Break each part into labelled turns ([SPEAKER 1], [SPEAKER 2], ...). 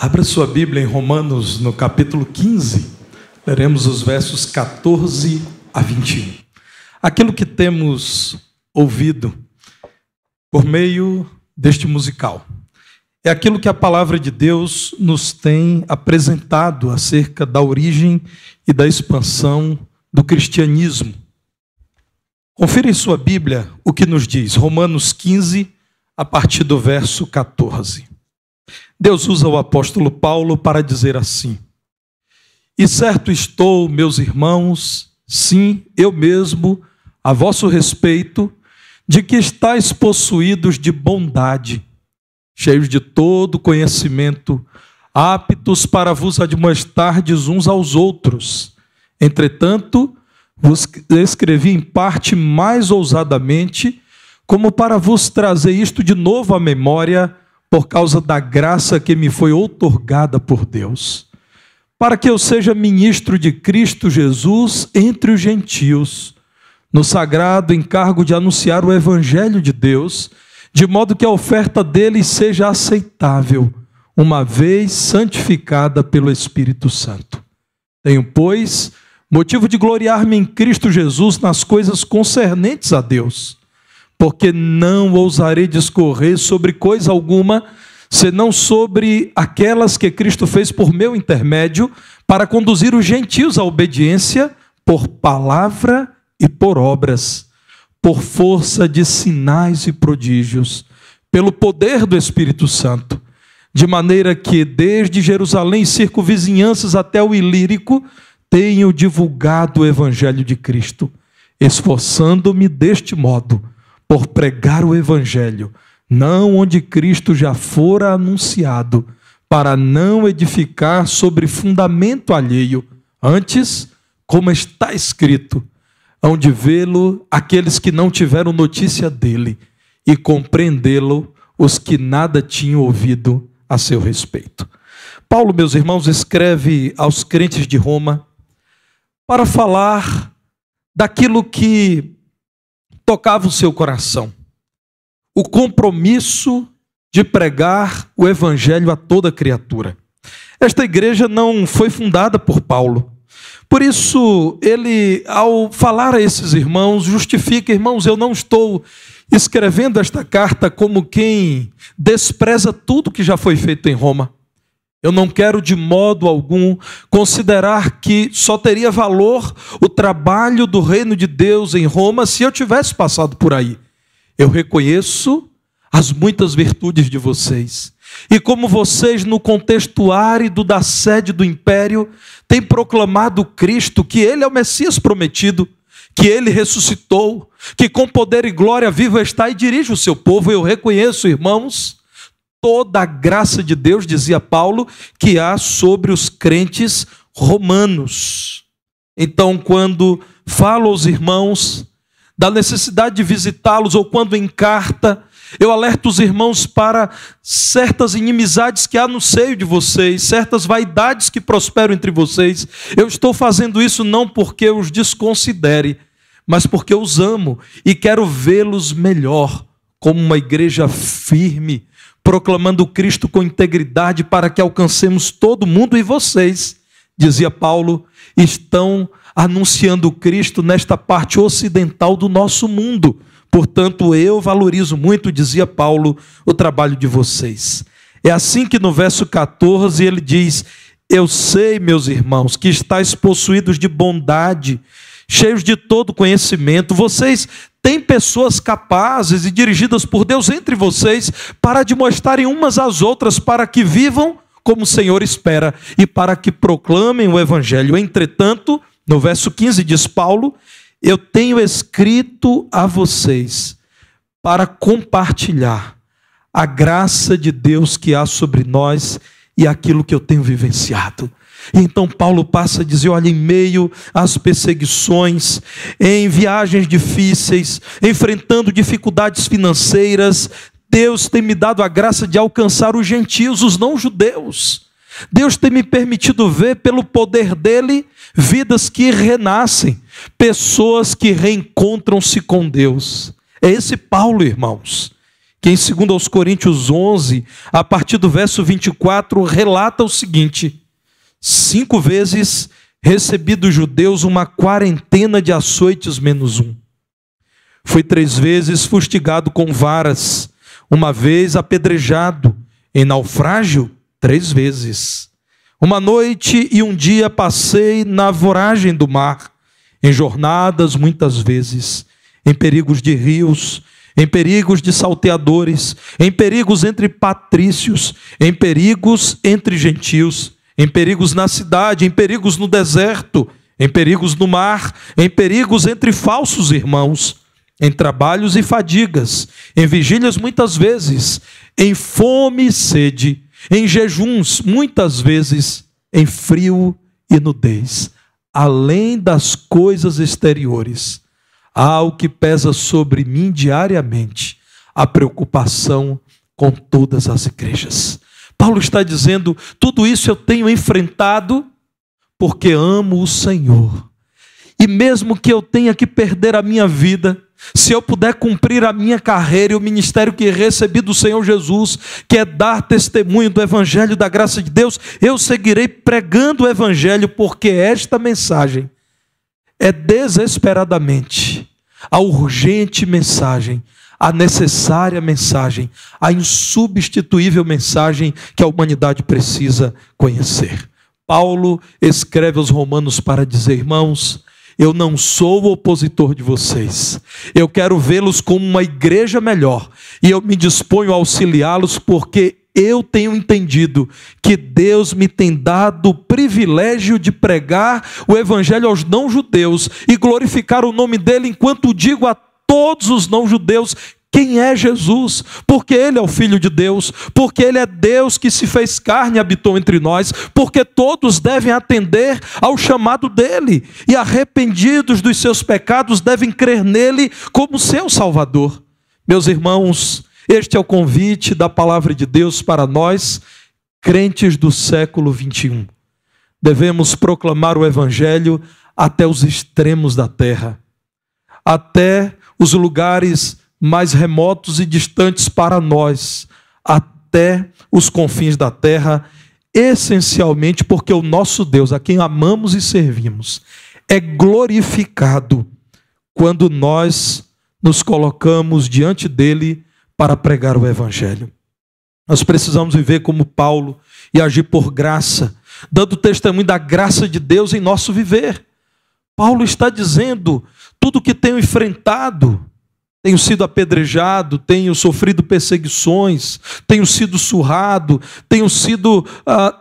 [SPEAKER 1] Abra sua Bíblia em Romanos, no capítulo 15, leremos os versos 14 a 21. Aquilo que temos ouvido por meio deste musical é aquilo que a palavra de Deus nos tem apresentado acerca da origem e da expansão do cristianismo. Confira em sua Bíblia o que nos diz, Romanos 15, a partir do verso 14. Deus usa o apóstolo Paulo para dizer assim: E certo estou, meus irmãos, sim, eu mesmo, a vosso respeito, de que estáis possuídos de bondade, cheios de todo conhecimento, aptos para vos admoestardes uns aos outros. Entretanto, vos escrevi em parte mais ousadamente, como para vos trazer isto de novo à memória, por causa da graça que me foi outorgada por Deus, para que eu seja ministro de Cristo Jesus entre os gentios, no sagrado encargo de anunciar o evangelho de Deus, de modo que a oferta deles seja aceitável, uma vez santificada pelo Espírito Santo. Tenho, pois, motivo de gloriar-me em Cristo Jesus nas coisas concernentes a Deus, porque não ousarei discorrer sobre coisa alguma, senão sobre aquelas que Cristo fez por meu intermédio, para conduzir os gentios à obediência, por palavra e por obras, por força de sinais e prodígios, pelo poder do Espírito Santo, de maneira que desde Jerusalém, circunvizinhanças até o Ilírico, tenho divulgado o evangelho de Cristo, esforçando-me deste modo, por pregar o evangelho, não onde Cristo já fora anunciado, para não edificar sobre fundamento alheio. Antes, como está escrito, hão de vê-lo aqueles que não tiveram notícia dele, e compreendê-lo os que nada tinham ouvido a seu respeito. Paulo, meus irmãos, escreve aos crentes de Roma para falar daquilo que tocava o seu coração, o compromisso de pregar o evangelho a toda criatura. Esta igreja não foi fundada por Paulo, por isso ele, ao falar a esses irmãos, justifica: irmãos, eu não estou escrevendo esta carta como quem despreza tudo que já foi feito em Roma. Eu não quero de modo algum considerar que só teria valor o trabalho do reino de Deus em Roma se eu tivesse passado por aí. Eu reconheço as muitas virtudes de vocês. E como vocês, no contexto árido da sede do império, têm proclamado Cristo, que Ele é o Messias prometido, que Ele ressuscitou, que com poder e glória viva está e dirige o seu povo. Eu reconheço, irmãos, toda a graça de Deus, dizia Paulo, que há sobre os crentes romanos. Então, quando falo aos irmãos da necessidade de visitá-los, ou quando em carta, eu alerto os irmãos para certas inimizades que há no seio de vocês, certas vaidades que prosperam entre vocês. Eu estou fazendo isso não porque eu os desconsidere, mas porque eu os amo e quero vê-los melhor, como uma igreja firme, proclamando Cristo com integridade para que alcancemos todo mundo. E vocês, dizia Paulo, estão anunciando Cristo nesta parte ocidental do nosso mundo. Portanto, eu valorizo muito, dizia Paulo, o trabalho de vocês. É assim que no verso 14 ele diz: eu sei, meus irmãos, que estáis possuídos de bondade, cheios de todo conhecimento. Vocês têm pessoas capazes e dirigidas por Deus entre vocês para demonstrarem umas às outras, para que vivam como o Senhor espera e para que proclamem o evangelho. Entretanto, no verso 15 diz Paulo: eu tenho escrito a vocês para compartilhar a graça de Deus que há sobre nós e aquilo que eu tenho vivenciado. Então Paulo passa a dizer: olha, em meio às perseguições, em viagens difíceis, enfrentando dificuldades financeiras, Deus tem me dado a graça de alcançar os gentios, os não-judeus. Deus tem me permitido ver, pelo poder dele, vidas que renascem, pessoas que reencontram-se com Deus. É esse Paulo, irmãos, que em 2 Coríntios 11, a partir do verso 24, relata o seguinte: 5 vezes recebi dos judeus uma quarentena de açoites menos um. Fui 3 vezes fustigado com varas, uma vez apedrejado, em naufrágio 3 vezes. Uma noite e um dia passei na voragem do mar, em jornadas muitas vezes, em perigos de rios, em perigos de salteadores, em perigos entre patrícios, em perigos entre gentios, em perigos na cidade, em perigos no deserto, em perigos no mar, em perigos entre falsos irmãos, em trabalhos e fadigas, em vigílias muitas vezes, em fome e sede, em jejuns muitas vezes, em frio e nudez. Além das coisas exteriores, há o que pesa sobre mim diariamente, a preocupação com todas as igrejas. Paulo está dizendo, tudo isso eu tenho enfrentado porque amo o Senhor. E mesmo que eu tenha que perder a minha vida, se eu puder cumprir a minha carreira e o ministério que recebi do Senhor Jesus, que é dar testemunho do Evangelho da graça de Deus, eu seguirei pregando o Evangelho, porque esta mensagem é desesperadamente a urgente mensagem, a necessária mensagem, a insubstituível mensagem que a humanidade precisa conhecer. Paulo escreve aos Romanos para dizer, irmãos, eu não sou o opositor de vocês. Eu quero vê-los como uma igreja melhor. E eu me disponho a auxiliá-los porque eu tenho entendido que Deus me tem dado o privilégio de pregar o evangelho aos não-judeus e glorificar o nome dele enquanto digo a todos os não-judeus quem é Jesus, porque Ele é o Filho de Deus, porque Ele é Deus que se fez carne e habitou entre nós, porque todos devem atender ao chamado dEle, e arrependidos dos seus pecados devem crer nele como seu Salvador. Meus irmãos, este é o convite da palavra de Deus para nós, crentes do século 21. Devemos proclamar o Evangelho até os extremos da terra, até os lugares mais remotos e distantes para nós, até os confins da terra, essencialmente porque o nosso Deus, a quem amamos e servimos, é glorificado quando nós nos colocamos diante dele para pregar o Evangelho. Nós precisamos viver como Paulo e agir por graça, dando testemunho da graça de Deus em nosso viver. Paulo está dizendo, tudo que tenho enfrentado, tenho sido apedrejado, tenho sofrido perseguições, tenho sido surrado, tenho sido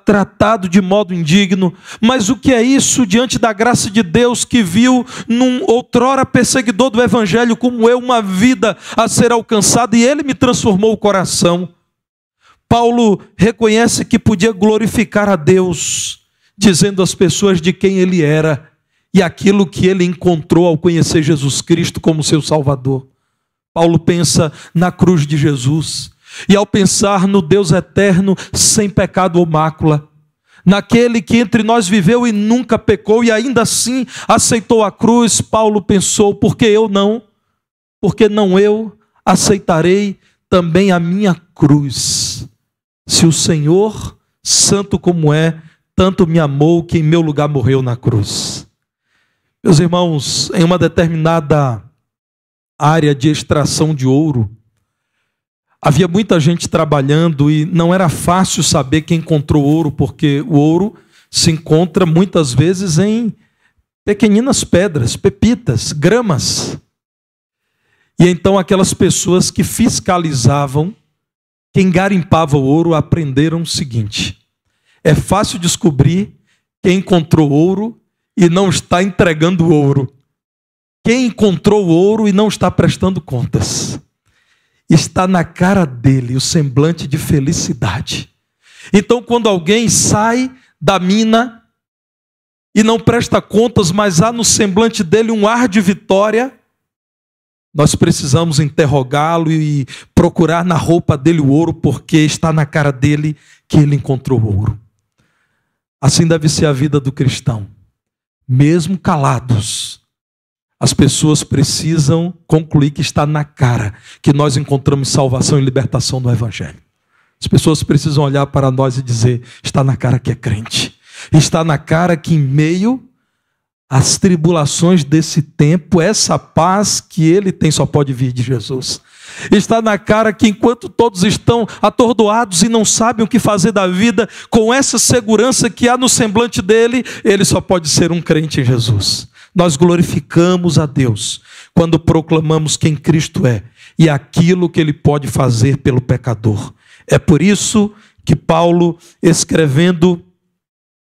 [SPEAKER 1] tratado de modo indigno. Mas o que é isso diante da graça de Deus que viu num outrora perseguidor do Evangelho como eu uma vida a ser alcançada e Ele me transformou o coração. Paulo reconhece que podia glorificar a Deus, dizendo às pessoas de quem Ele era e aquilo que ele encontrou ao conhecer Jesus Cristo como seu Salvador. Paulo pensa na cruz de Jesus, e ao pensar no Deus eterno, sem pecado ou mácula, naquele que entre nós viveu e nunca pecou, e ainda assim aceitou a cruz, Paulo pensou, por que eu não? Porque não eu aceitarei também a minha cruz, se o Senhor, santo como é, tanto me amou que em meu lugar morreu na cruz. Meus irmãos, em uma determinada área de extração de ouro, havia muita gente trabalhando e não era fácil saber quem encontrou ouro, porque o ouro se encontra muitas vezes em pequeninas pedras, pepitas, gramas. E então aquelas pessoas que fiscalizavam quem garimpava o ouro aprenderam o seguinte: é fácil descobrir quem encontrou ouro e não está entregando ouro. Quem encontrou ouro e não está prestando contas. Está na cara dele o semblante de felicidade. Então, quando alguém sai da mina e não presta contas, mas há no semblante dele um ar de vitória, nós precisamos interrogá-lo e procurar na roupa dele o ouro, porque está na cara dele que ele encontrou ouro. Assim deve ser a vida do cristão. Mesmo calados, As pessoas precisam concluir que está na cara que nós encontramos salvação e libertação no Evangelho. As pessoas precisam olhar para nós e dizer: está na cara que é crente. Está na cara que em meio às tribulações desse tempo, essa paz que ele tem só pode vir de Jesus. Está na cara que enquanto todos estão atordoados e não sabem o que fazer da vida, com essa segurança que há no semblante dele, ele só pode ser um crente em Jesus. Nós glorificamos a Deus quando proclamamos quem Cristo é e aquilo que ele pode fazer pelo pecador. É por isso que Paulo, escrevendo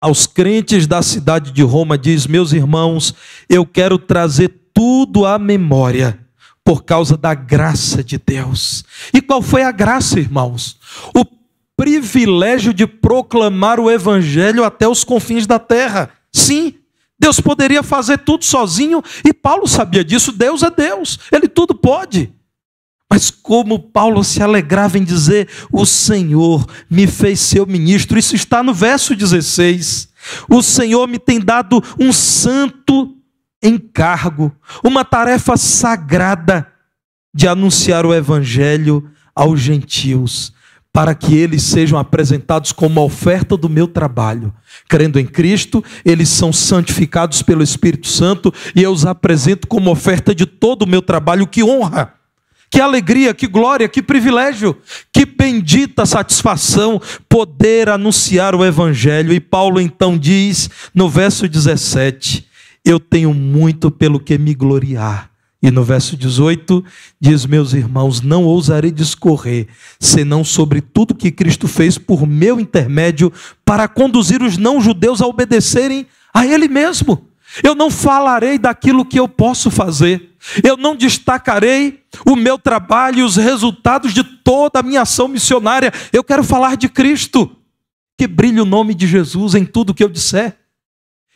[SPEAKER 1] aos crentes da cidade de Roma, diz: meus irmãos, eu quero trazer tudo à memória por causa da graça de Deus. E qual foi a graça, irmãos? O privilégio de proclamar o Evangelho até os confins da terra. Sim, Deus poderia fazer tudo sozinho, e Paulo sabia disso. Deus é Deus, Ele tudo pode. Mas como Paulo se alegrava em dizer: o Senhor me fez seu ministro. Isso está no verso 16. O Senhor me tem dado um santo encargo, uma tarefa sagrada de anunciar o Evangelho aos gentios, para que eles sejam apresentados como a oferta do meu trabalho. Crendo em Cristo, eles são santificados pelo Espírito Santo e eu os apresento como oferta de todo o meu trabalho. Que honra, que alegria, que glória, que privilégio, que bendita satisfação poder anunciar o Evangelho. E Paulo então diz no verso 17: eu tenho muito pelo que me gloriar. E no verso 18 diz: meus irmãos, não ousarei discorrer, senão sobre tudo que Cristo fez por meu intermédio, para conduzir os não-judeus a obedecerem a Ele mesmo. Eu não falarei daquilo que eu posso fazer. Eu não destacarei o meu trabalho e os resultados de toda a minha ação missionária. Eu quero falar de Cristo. Que brilhe o nome de Jesus em tudo que eu disser.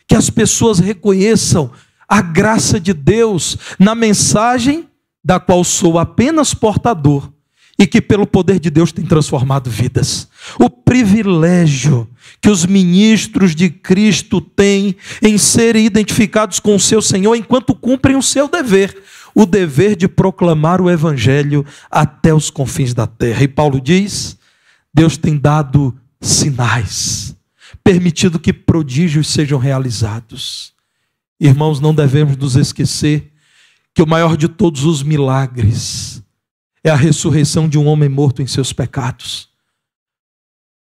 [SPEAKER 1] Que as pessoas reconheçam a graça de Deus na mensagem da qual sou apenas portador e que pelo poder de Deus tem transformado vidas. O privilégio que os ministros de Cristo têm em serem identificados com o seu Senhor enquanto cumprem o seu dever, o dever de proclamar o Evangelho até os confins da terra. E Paulo diz: Deus tem dado sinais, permitido que prodígios sejam realizados. Irmãos, não devemos nos esquecer que o maior de todos os milagres é a ressurreição de um homem morto em seus pecados.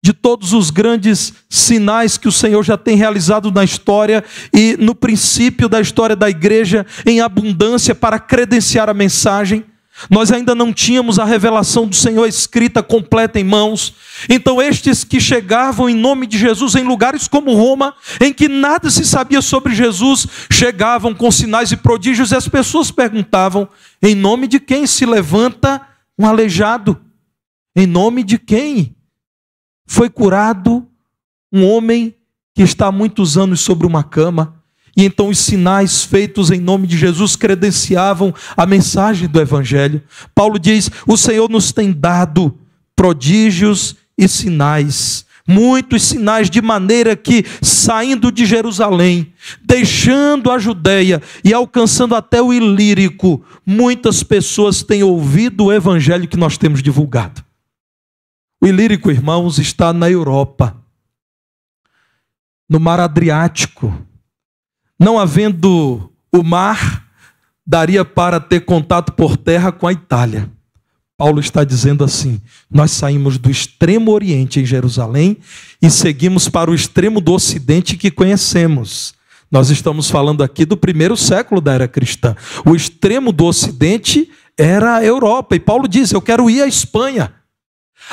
[SPEAKER 1] De todos os grandes sinais que o Senhor já tem realizado na história e no princípio da história da igreja em abundância para credenciar a mensagem, nós ainda não tínhamos a revelação do Senhor escrita, completa em mãos. Então estes que chegavam em nome de Jesus em lugares como Roma, em que nada se sabia sobre Jesus, chegavam com sinais e prodígios e as pessoas perguntavam: em nome de quem se levanta um aleijado? Em nome de quem foi curado um homem que está há muitos anos sobre uma cama? E então os sinais feitos em nome de Jesus credenciavam a mensagem do Evangelho. Paulo diz: o Senhor nos tem dado prodígios e sinais, muitos sinais, de maneira que, saindo de Jerusalém, deixando a Judeia e alcançando até o Ilírico, muitas pessoas têm ouvido o Evangelho que nós temos divulgado. O Ilírico, irmãos, está na Europa, no mar Adriático. Não havendo o mar, daria para ter contato por terra com a Itália. Paulo está dizendo assim: nós saímos do extremo oriente em Jerusalém e seguimos para o extremo do ocidente que conhecemos. Nós estamos falando aqui do primeiro século da era cristã. O extremo do ocidente era a Europa. E Paulo diz: eu quero ir à Espanha.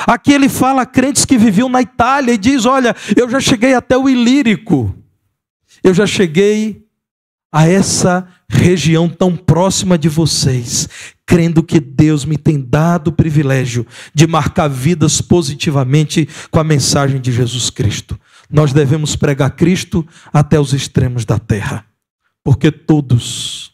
[SPEAKER 1] Aqui ele fala a crentes que viviam na Itália e diz: olha, eu já cheguei até o Ilírico. Eu já cheguei a essa região tão próxima de vocês, crendo que Deus me tem dado o privilégio de marcar vidas positivamente com a mensagem de Jesus Cristo. Nós devemos pregar Cristo até os extremos da terra, porque todos,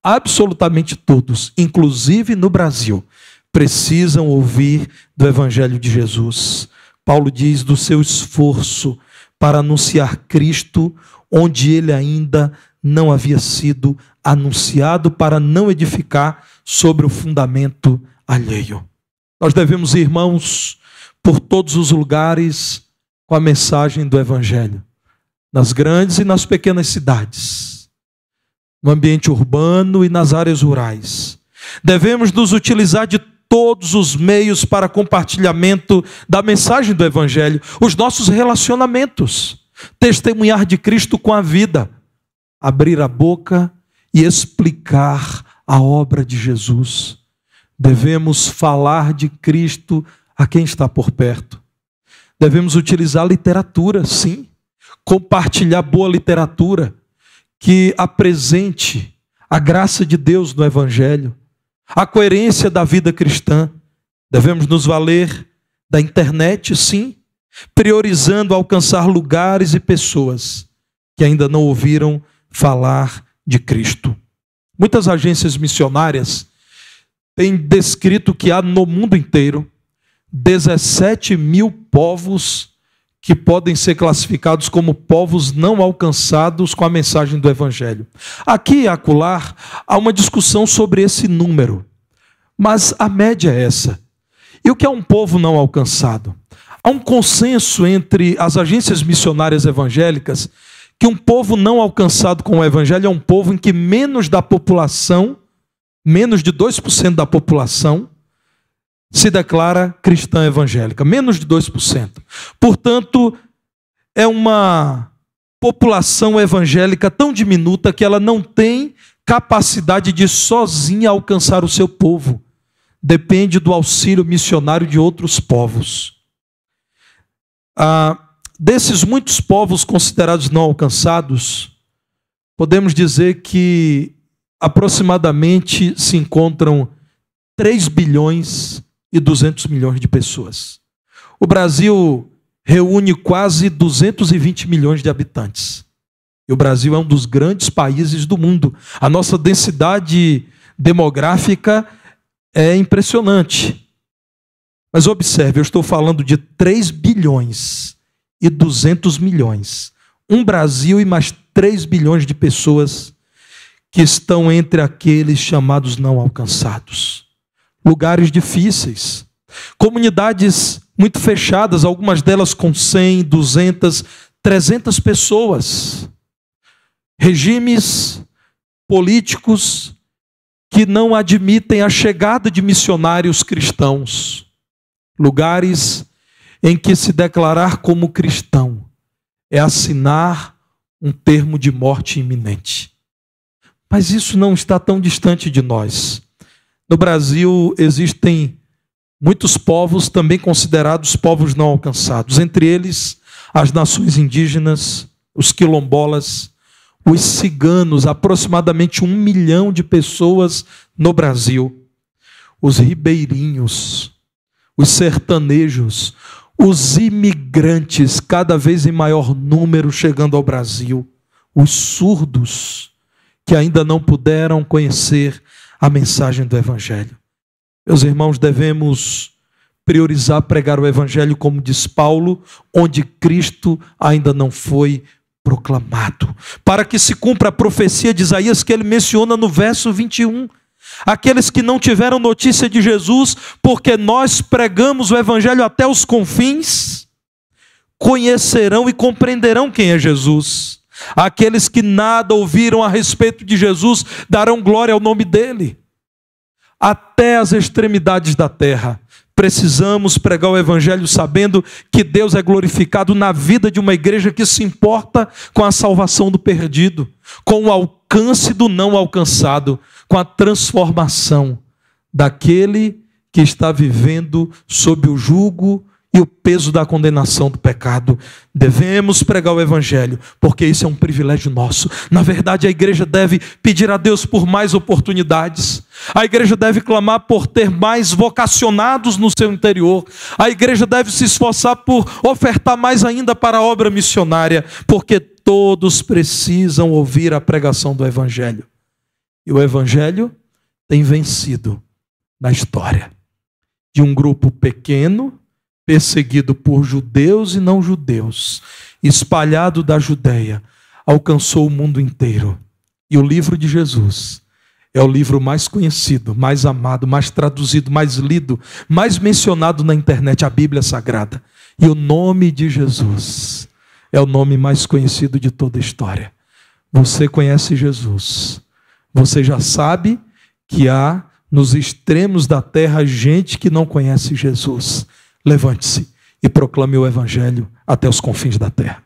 [SPEAKER 1] absolutamente todos, inclusive no Brasil, precisam ouvir do Evangelho de Jesus. Paulo diz do seu esforço para anunciar Cristo onde ele ainda não havia sido anunciado para não edificar sobre o fundamento alheio. Nós devemos ir, irmãos, por todos os lugares com a mensagem do Evangelho, nas grandes e nas pequenas cidades, no ambiente urbano e nas áreas rurais. Devemos nos utilizar de todos os meios para compartilhamento da mensagem do Evangelho, os nossos relacionamentos, testemunhar de Cristo com a vida, abrir a boca e explicar a obra de Jesus. Devemos falar de Cristo a quem está por perto. Devemos utilizar a literatura, sim, compartilhar boa literatura que apresente a graça de Deus no Evangelho, a coerência da vida cristã. Devemos nos valer da internet, sim, priorizando alcançar lugares e pessoas que ainda não ouviram falar de Cristo. Muitas agências missionárias têm descrito que há no mundo inteiro 17 mil povos que podem ser classificados como povos não alcançados com a mensagem do Evangelho. Aqui e acolá há uma discussão sobre esse número, mas a média é essa. E o que é um povo não alcançado? Há um consenso entre as agências missionárias evangélicas que um povo não alcançado com o Evangelho é um povo em que menos da população, menos de 2% da população, se declara cristã evangélica, menos de 2%. Portanto, é uma população evangélica tão diminuta que ela não tem capacidade de sozinha alcançar o seu povo. Depende do auxílio missionário de outros povos. Desses muitos povos considerados não alcançados, podemos dizer que aproximadamente se encontram 3 bilhões e 200 milhões de pessoas. O Brasil reúne quase 220 milhões de habitantes. E o Brasil é um dos grandes países do mundo. A nossa densidade demográfica é impressionante. Mas observe, eu estou falando de 3 bilhões e 200 milhões. Um Brasil e mais 3 bilhões de pessoas que estão entre aqueles chamados não alcançados. Lugares difíceis, comunidades muito fechadas, algumas delas com 100, 200, 300 pessoas. Regimes políticos que não admitem a chegada de missionários cristãos. Lugares em que se declarar como cristão é assinar um termo de morte iminente. Mas isso não está tão distante de nós. No Brasil existem muitos povos também considerados povos não alcançados, entre eles as nações indígenas, os quilombolas, os ciganos, aproximadamente 1 milhão de pessoas no Brasil, os ribeirinhos, os sertanejos, os imigrantes, cada vez em maior número chegando ao Brasil, os surdos, que ainda não puderam conhecer a mensagem do Evangelho. Meus irmãos, devemos priorizar pregar o Evangelho, como diz Paulo, onde Cristo ainda não foi proclamado, para que se cumpra a profecia de Isaías que ele menciona no verso 21. Aqueles que não tiveram notícia de Jesus, porque nós pregamos o Evangelho até os confins, conhecerão e compreenderão quem é Jesus. Aqueles que nada ouviram a respeito de Jesus darão glória ao nome dele. Até as extremidades da terra, precisamos pregar o Evangelho sabendo que Deus é glorificado na vida de uma igreja que se importa com a salvação do perdido, com o alcance do não alcançado, com a transformação daquele que está vivendo sob o jugo e o peso da condenação do pecado. Devemos pregar o Evangelho, porque isso é um privilégio nosso. Na verdade, a igreja deve pedir a Deus por mais oportunidades. A igreja deve clamar por ter mais vocacionados no seu interior. A igreja deve se esforçar por ofertar mais ainda para a obra missionária, porque todos precisam ouvir a pregação do Evangelho. E o Evangelho tem vencido na história de um grupo pequeno, perseguido por judeus e não judeus, espalhado da Judeia, alcançou o mundo inteiro. E o livro de Jesus é o livro mais conhecido, mais amado, mais traduzido, mais lido, mais mencionado na internet, a Bíblia Sagrada. E o nome de Jesus é o nome mais conhecido de toda a história. Você conhece Jesus. Você já sabe que há nos extremos da terra gente que não conhece Jesus. Levante-se e proclame o Evangelho até os confins da terra.